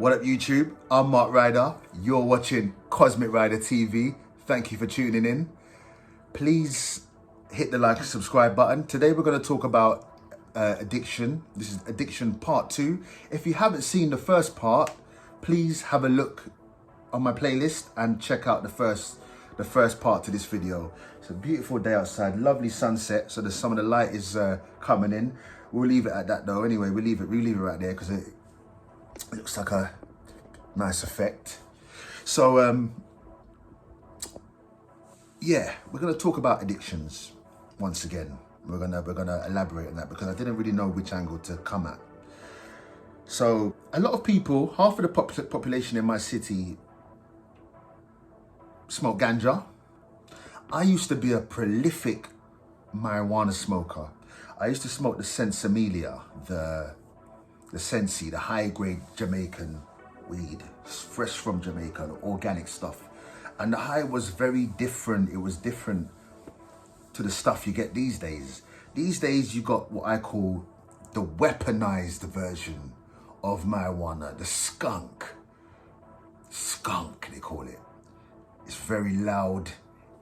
What up YouTube? I'm Mark Ryder. You're watching Cosmic Rider TV. Thank you for tuning in. Please hit the like and subscribe button. Today we're going to talk about addiction. This is addiction part 2. If you haven't seen the first part, please have a look on my playlist and check out the first part to this video. It's a beautiful day outside, lovely sunset, so some of the light is coming in. We'll leave it at that though. Anyway, we'll leave it right there because it looks like a nice effect. So yeah, we're gonna talk about addictions once again. We're gonna elaborate on that because I didn't really know which angle to come at. So a lot of people, half of the population in my city smoke ganja. I used to be a prolific marijuana smoker. I used to smoke the Sensimilia, the Sensi, the high grade Jamaican weed, fresh from Jamaica, organic stuff. And the high was very different. It was different to the stuff you get these days. These days you got what I call the weaponized version of marijuana, the skunk. Skunk, they call it. It's very loud.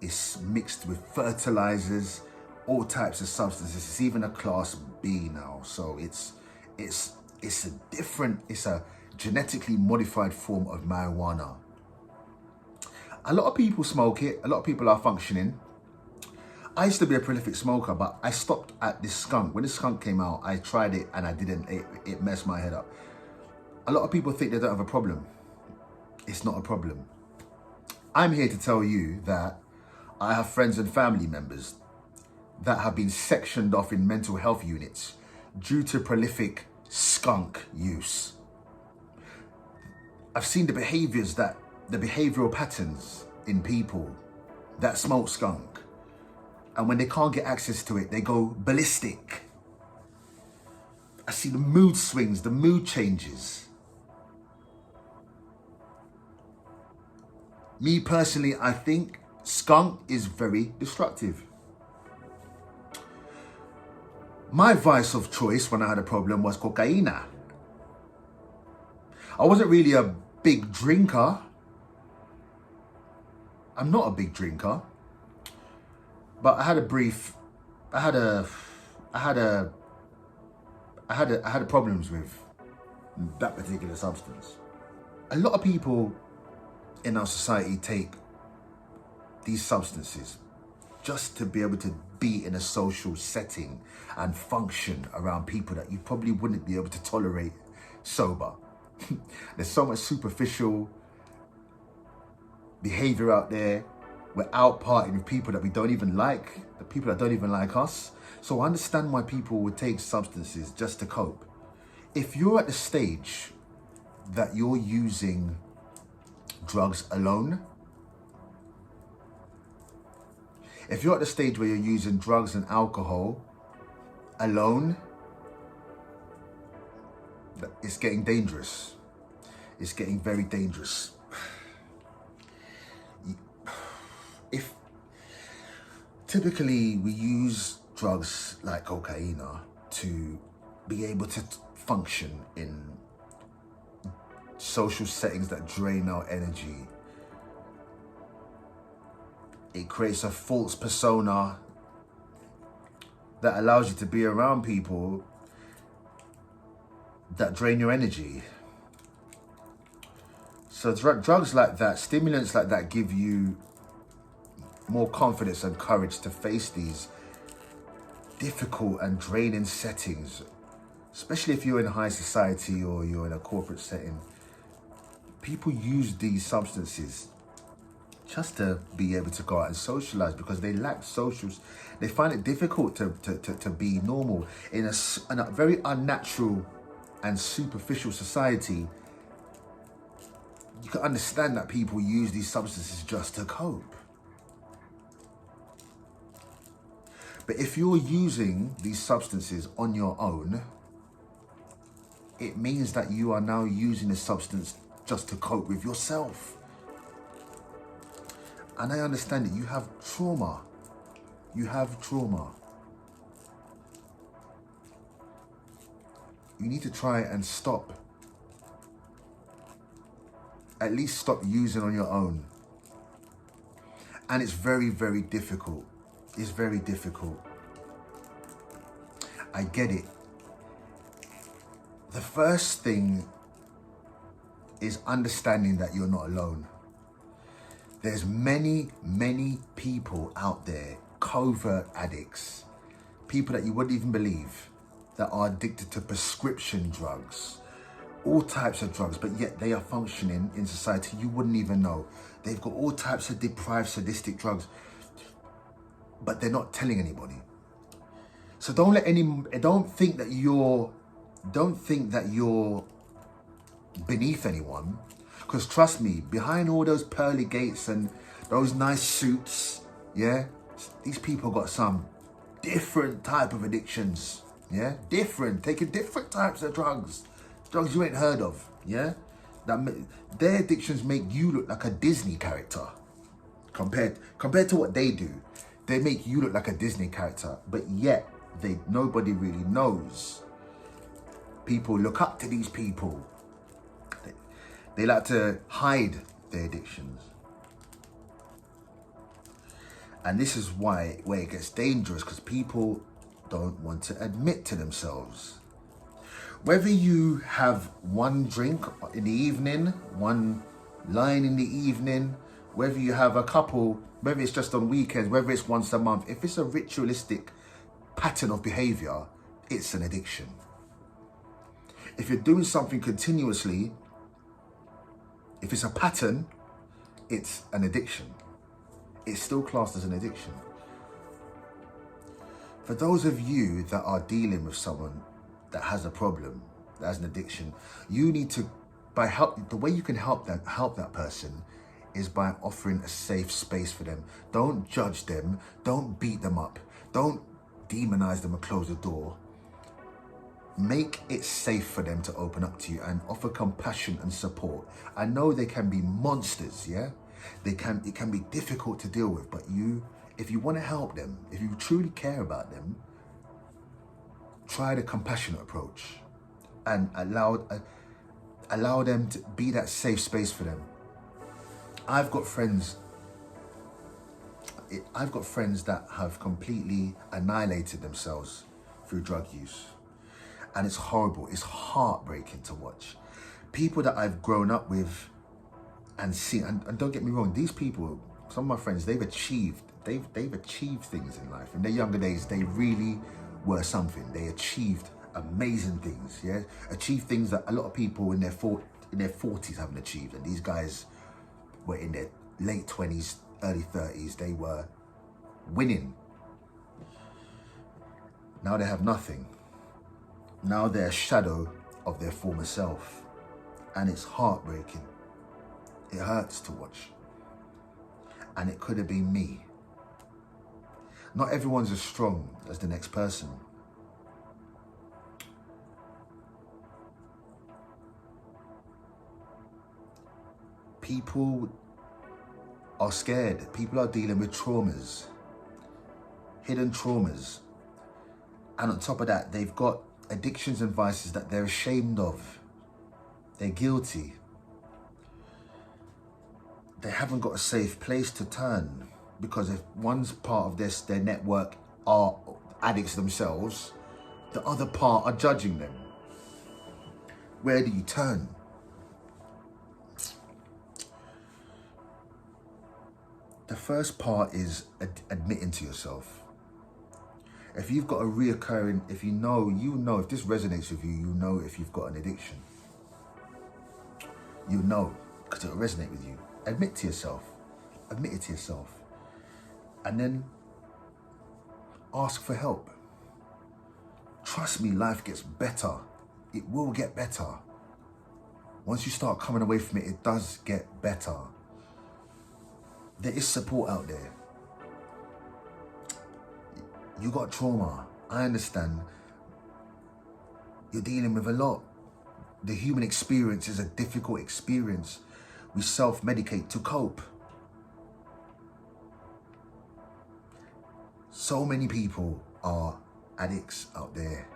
It's mixed with fertilizers, all types of substances. It's even a class B now. So it's a genetically modified form of marijuana. A lot of people smoke it. A lot of people are functioning. I used to be a prolific smoker, but I stopped at this skunk. When the skunk came out, I tried it and I didn't. It messed my head up. A lot of people think they don't have a problem. It's not a problem. I'm here to tell you that I have friends and family members that have been sectioned off in mental health units due to prolific skunk use. I've seen the behavioral patterns in people that smoke skunk. And when they can't get access to it, they go ballistic. I see the mood swings, the mood changes. Me personally, I think skunk is very destructive. My vice of choice when I had a problem was cocaine. I wasn't really a big drinker. I'm not a big drinker. But I had problems with that particular substance. A lot of people in our society take these substances just to be able to be in a social setting and function around people that you probably wouldn't be able to tolerate sober. There's so much superficial behavior out there. We're out partying with people that we don't even like, the people that don't even like us. So I understand why people would take substances just to cope. If you're at the stage that you're using drugs alone, if you're at the stage where you're using drugs and alcohol alone, it's getting dangerous. It's getting very dangerous. If typically we use drugs like cocaine to be able to function in social settings that drain our energy. It creates a false persona that allows you to be around people that drain your energy. So drugs like that, stimulants like that give you more confidence and courage to face these difficult and draining settings, especially if you're in high society or you're in a corporate setting. People use these substances just to be able to go out and socialize because they lack socials. They find it difficult to be normal in a very unnatural and superficial society. You can understand that people use these substances just to cope. But if you're using these substances on your own, it means that you are now using the substance just to cope with yourself. And I understand that you have trauma. You have trauma. You need to try and stop at least stop using on your own. And it's very, very difficult. It's very difficult. I get it. The first thing is understanding that you're not alone. There's many, many people out there, covert addicts, people that you wouldn't even believe, that are addicted to prescription drugs, all types of drugs, but yet they are functioning in society. You wouldn't even know. They've got all types of deprived, sadistic drugs, but they're not telling anybody. So don't think that you're beneath anyone, because trust me, behind all those pearly gates and those nice suits, yeah, these people got some different type of addictions, yeah, taking different types of drugs you ain't heard of, yeah. Their addictions make you look like a Disney character compared to what they do. They make you look like a Disney character, but yet nobody really knows. People look up to these people. They like to hide their addictions. And this is where it gets dangerous, because people don't want to admit to themselves. Whether you have one drink in the evening, one line in the evening, whether you have a couple, whether it's just on weekends, whether it's once a month, if it's a ritualistic pattern of behavior, it's an addiction. If you're doing something continuously, if it's a pattern, it's an addiction. It's still classed as an addiction. For those of you that are dealing with someone that has a problem, that has an addiction, you need to, the way you can help that person is by offering a safe space for them. Don't judge them. Don't beat them up. Don't demonize them and close the door. Make it safe for them to open up to you and offer compassion and support. I know they can be monsters, yeah? It can be difficult to deal with, but if you want to help them, if you truly care about them, try the compassionate approach and allow them to be that safe space for them. I've got friends that have completely annihilated themselves through drug use. And it's horrible. It's heartbreaking to watch. People that I've grown up with and seen, and don't get me wrong, these people, some of my friends, they've achieved things in life. In their younger days, they really were something. They achieved amazing things, yeah? Achieved things that a lot of people in their 40s haven't achieved. And these guys were in their late 20s, early 30s. They were winning. Now they have nothing. Now they're a shadow of their former self. And it's heartbreaking. It hurts to watch. And it could have been me. Not everyone's as strong as the next person. People are scared. People are dealing with traumas, hidden traumas. And on top of that, they've got addictions and vices that they're ashamed of. They're guilty. They haven't got a safe place to turn, because if one's part of their network are addicts themselves, the other part are judging them. Where do you turn? The first part is admitting to yourself. If you've got a reoccurring, if you know, if this resonates with you, you know if you've got an addiction. You know, because it'll resonate with you. Admit to yourself. Admit it to yourself. And then ask for help. Trust me, life gets better. It will get better. Once you start coming away from it, it does get better. There is support out there. You got trauma. I understand. You're dealing with a lot. The human experience is a difficult experience. We self-medicate to cope. So many people are addicts out there.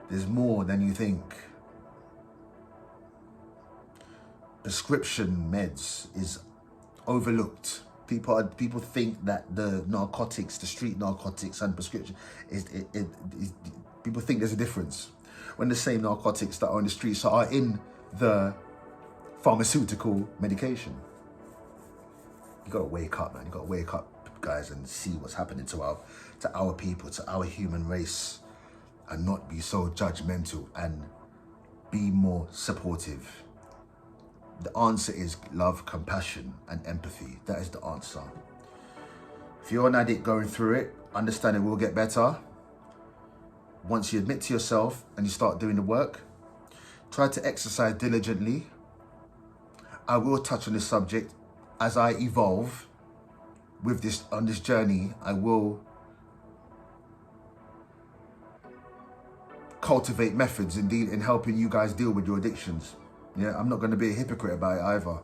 There's more than you think. prescription meds is overlooked. People think that the narcotics, the street narcotics and prescription people think there's a difference, when the same narcotics that are on the streets are in the pharmaceutical medication. You gotta wake up, man. You gotta wake up, guys, and see what's happening to our people, to our human race, and not be so judgmental and be more supportive. The answer is love, compassion, and empathy. That is the answer. If you're an addict going through it, understand it will get better. Once you admit to yourself and you start doing the work, try to exercise diligently. I will touch on this subject as I evolve with this on this journey. I will cultivate methods in helping you guys deal with your addictions. Yeah, I'm not going to be a hypocrite about it either.